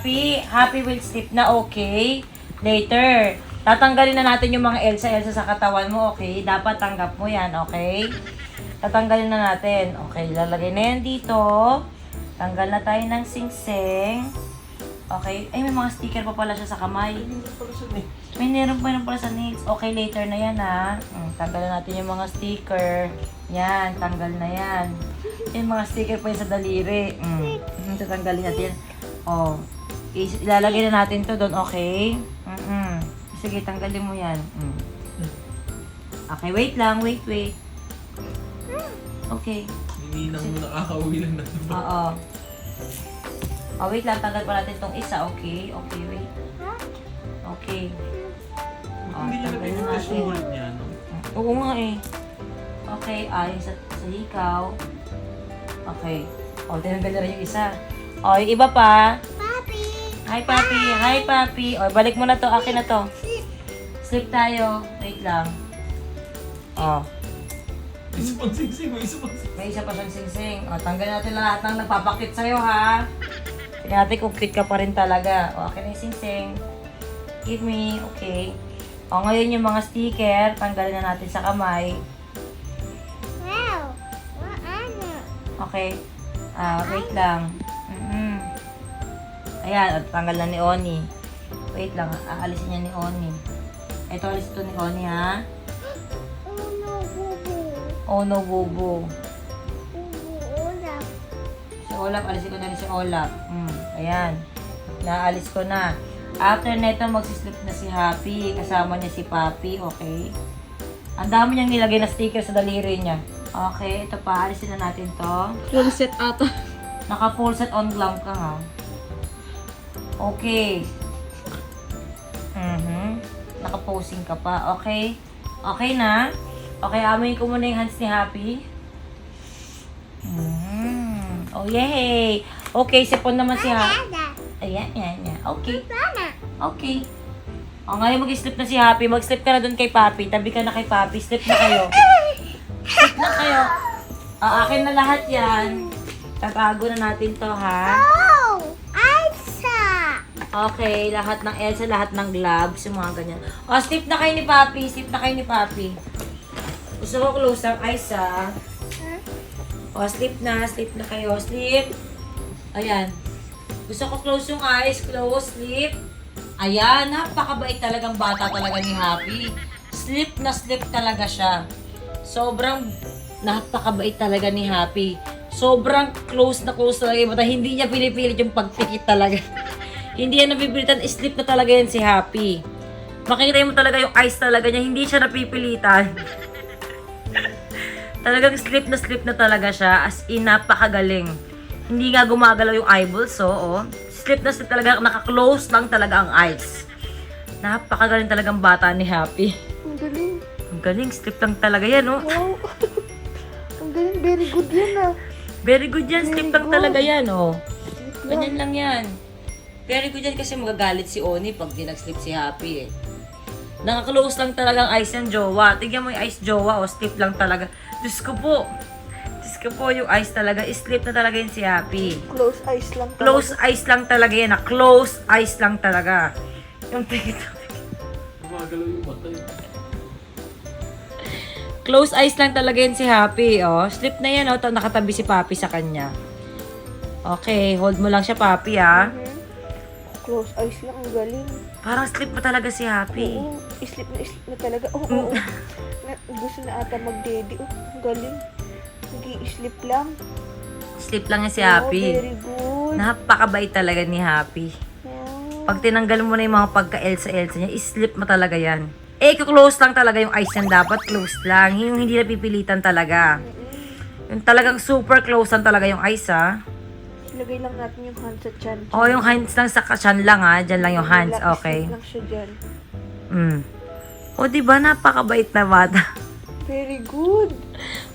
Happy. Happy will sleep na, okay? Later. Tatanggalin na natin yung mga Elsa sa katawan mo, okay? Dapat tanggap mo yan, okay? Tatanggalin na natin. Okay, lalagay na yan dito. Tanggal na tayo ng singsing. Okay. Ay, may mga sticker pa pala siya sa kamay. May meron pa pala sa nails. Okay, later na yan, ha? Tanggal na natin yung mga sticker. Yan, tanggal na yan. Yung mga sticker pa yun sa daliri. Tatanggalin natin yan. Oh. Ilalagay na natin to doon, okay? Sige, tanggalin mo yan. Okay, wait lang. Wait. Okay. Hininang mo nakakauwi lang natin ba? Oo. Oh, wait lang. Tanggal pa natin itong isa. Okay, wait. Okay. Hindi niya napipintas yung hold niya, no? Oo nga eh. Okay, sa hikaw. Okay. O, tinanggal na rin yung isa. O, yung iba pa. Papi! Hi, Papi. Hi, Papi. O, balik mo na to. Akin na to. Sleep tayo. Wait lang. O, Isa pang singsing, may isa pang singsing. may isa pa siyang singsing. O, tanggalin natin lahat ng nagpapakit sa'yo, ha? Tingnan natin kung cute ka pa rin talaga. O, akin na yung singsing. Give me. Okay. O, ngayon yung mga sticker, tanggalin na natin sa kamay. Wow! Ano? Okay. Wait lang. Ayan, tanggal na ni Oni. Wait lang, aalisin niya ni Oni. Ito, alis ito ni Oni, ha? Oh no, bubu. Oh no, bubu. Bubu, ulap. Si Olaf, alisin ko na rin si Olaf. Ayan. Naalis ko na. After neto, magsisleep na si Happy. Kasama niya si Papi, okay? Ang dami niyang nilagay na sticker sa daliri niya. Okay, ito pa. Alisin na natin to. Full set ata. Naka full set on glam ka, ha? Okay. Naka-posing ka pa. Okay? Okay na? Okay, amoy ko muna yung hands ni Happy. Oh, yay! Okay, sipon naman si Happy. Ada. Ayan. Okay. Sana. Okay. O, ngayon mag-sleep na si Happy. Mag-sleep ka na dun kay Papi. Tabi ka na kay Papi. Sleep na kayo. Sleep na kayo. Akin na lahat yan. Tatago na natin to, ha? Oh! Elsa! Okay, lahat ng Elsa, lahat ng gloves, yung mga ganyan. O, sleep na kayo ni Papi. Sleep na kayo ni Papi. Gusto ko close ang eyes, ha? O, sleep na kayo. Sleep. Ayan. Gusto ko close yung eyes. Close, sleep. Ayan, napakabait talagang bata talaga ni Happy. Sleep na sleep talaga siya. Sobrang napakabait talaga ni Happy. Sobrang close na close talaga yung bata. Hindi niya pinipilit yung pagpikit talaga. Hindi yan napipilitan. Sleep na talaga yan si Happy. Makikita mo talaga yung eyes talaga niya. Hindi siya napipilitan. Talagang sleep na talaga siya. As in, napakagaling. Hindi nga gumagalaw yung eyeballs, oh. Sleep na sleep talaga. Naka-close lang talaga ang eyes. Napakagaling talagang bata ni Happy. Ang galing. Ang galing. Sleep lang talaga yan, oh. Wow. Ang galing. Very good yan ah. Very good yan. Sleep lang talaga yan, oh. Sleep lang. Ganyan lang yan. Very good yan kasi magagalit si Oni pag di nag-sleep si Happy, eh. Naka-close lang talaga ang eyes ng jowa. Tingnan mo yung eyes jowa, oh. Sleep lang talaga. Diyos ko po, yung eyes talaga. Sleep na talaga yun si Happy. Close eyes lang. Close eyes lang talaga yan. Close eyes lang talaga. Yung Gumagalaw yung mata yun. close eyes lang talaga yan si Happy. Oh. Sleep na yan. Oh. Nakatabi si Papi sa kanya. Okay. Hold mo lang siya, Papi, ha. Close eyes lang. Ang galing. Parang sleep pa talaga si Happy. Oo. Sleep na talaga. Oo. Gusto na ata mag-daddy. Oh, ang galing. Nag-i-sleep lang. Sleep lang yan si Oh, Happy. very good. Napakabait talaga ni Happy. Wow. Pag tinanggal mo na yung mga pagka-Elsa-Elsa niya, sleep mo talaga yan. Close lang talaga yung eyes niyan. Dapat close lang. Yung hindi napipilitan talaga. Yung talagang super close lang talaga yung eyes, ha. Ilagay lang natin yung hands sa chan. Yung hands lang sa chan lang, ha. Diyan lang yung hands. Okay. Sleep lang siya dyan. Diba? Napakabait na bata. Very good.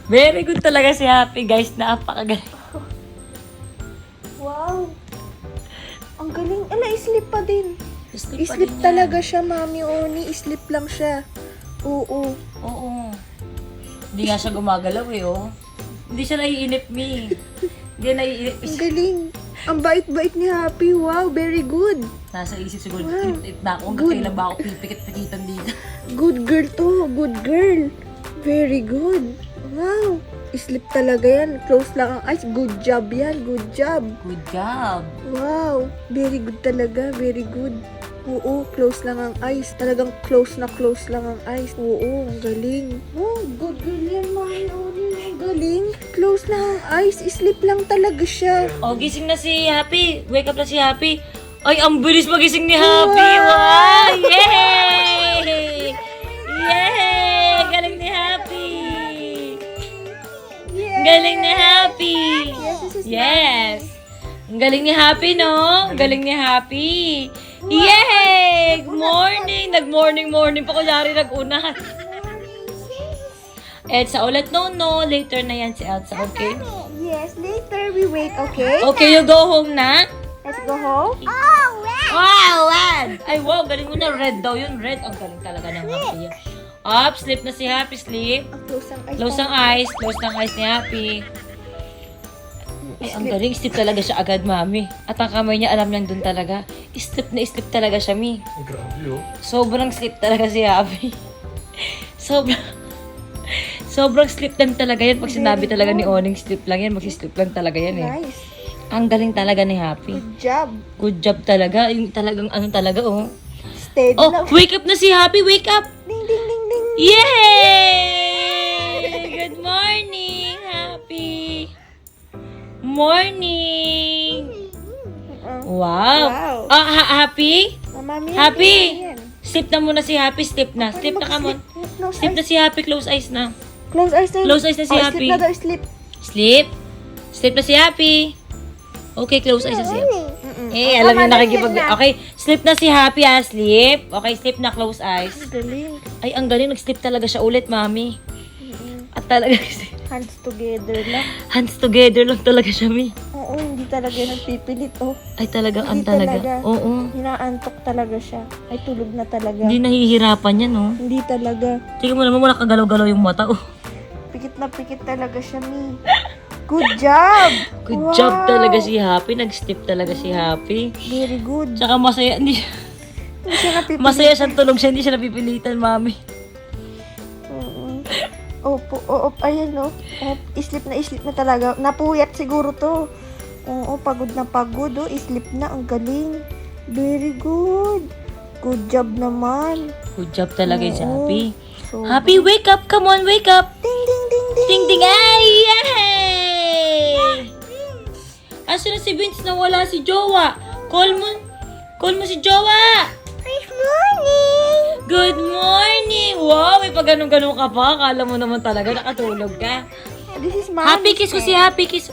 Very good talaga si Happy, guys. Napakagaling. Wow. Ang galing. Sleep pa din. Sleep pa Sleep din yan. talaga siya, Mami Oni. Sleep lang siya. Oo. Oo. Hindi nga siya gumagalaw, eh, oh. Hindi siya naiinip, Mi. Hindi naiinip. Ang galing. Ang bait-bait ni Happy. Wow, very good. Nasa isip siguro, Wow. na ako, hanggang Good. kailan ba ako pipikit-pikitan dito? Good girl to. Good girl. Very good. Wow. Sleep talaga yan. Close lang ang eyes. Good job yan. Good job. Good job. Wow. Very good talaga. Very good. Oo, close lang ang eyes. Talagang close na close lang ang eyes. Oo, ang galing. Oh, good girl yan, Mami. Ang galing. Close lang ang eyes. Sleep lang talaga siya. Oh, gising na si Happy. Wake up na si Happy. Ay, ang bilis magising ni Happy. Wow! Yay! Yay! Galing ni Happy. Galing ni Happy. Yes, this is Yes. Ang galing ni Happy, no? Ang galing ni Happy. Yay! Good morning! Nag-morning pa. Kunyari nag-una. Elsa ulit. No. Later na yan si Elsa, okay? Yes, later we wait, okay? Okay, you go home na? Let's go home. Oh, red. Wow, red! Ay, wow, galing mo na. Red daw yun. Red. Ang galing talaga ng Happy. Up, sleep na si Happy. Sleep. Close ang eyes. Close ang eyes. Close ang eyes ni Happy. Ay, ang galing. Sleep talaga siya agad, Mami. At ang kamay niya, alam niyan dun talaga. Sleep na sleep talaga siya, Mi. Ay, grabe oh. Sobrang sleep talaga si Happy. Sobrang sleep lang talaga yan. Pag sinabi talaga ni Oning, sleep lang yan. Magsisleep lang talaga yan eh. Nice. Ang galing talaga ni Happy. Good job. Good job talaga. Yung talagang ano talaga, oh. Steady Oh, lang. wake up na si Happy. Wake up! Ding, ding, ding, ding. Yay! Good morning, Happy. Morning. Wow. Wow. Happy? Mami, Happy? yan. Sleep na muna si Happy. Sleep na. Sleep na, come on. Close Sleep na eyes. si Happy. Close eyes na. Close eyes na. Close eyes na si Happy. Sleep na daw, sleep. Sleep. Sleep na si Happy. Okay, close eyes na si Happy. Eh, Oh, alam niyo mama, nakikipag... sleep na. Okay, sleep na si Happy, Sleep. Okay, sleep na. Close eyes. Galing. Ay, ang galing. Nag-sleep talaga siya ulit, Mami. At talaga, Hands together lang. hands together lang talaga siya, Mi. Oo, hindi talaga nagpipilit, oh. Ay, talagang ang Hindi talaga. talaga. Oo. Hinaantok talaga siya. Ay, tulog na talaga. Hindi nahihirapan yan, oh. Hindi talaga. Tingnan mo naman, wala kagalaw-galaw yung mata, oh. Pikit na pikit talaga siya, Mi. Good job! Good Wow. job talaga si Happy. Nag-sleep talaga si Happy. Very good. Tsaka masaya, Hindi siya napipilit. masaya siyang tulog siya, hindi siya napipilitan, Mami. Opo, ayan, no. Islip na talaga. Napuyat siguro to. Oo, pagod na pagod, oh. Islip na, ang galing. Very good. Good job naman. Good job talaga si Oo. Happy. So, Happy, wake up! Come on, wake up! ding, ding, ding, ding. Ding ding! Ay! Yay! Asa na si Vince na wala si Jowa? Call mo si Jowa! Good morning. Good morning! Wow, may pag ganun-ganun ka pa. Akala mo naman talaga nakatulog ka. This is mommy. Happy kiss ko si Happy kiss.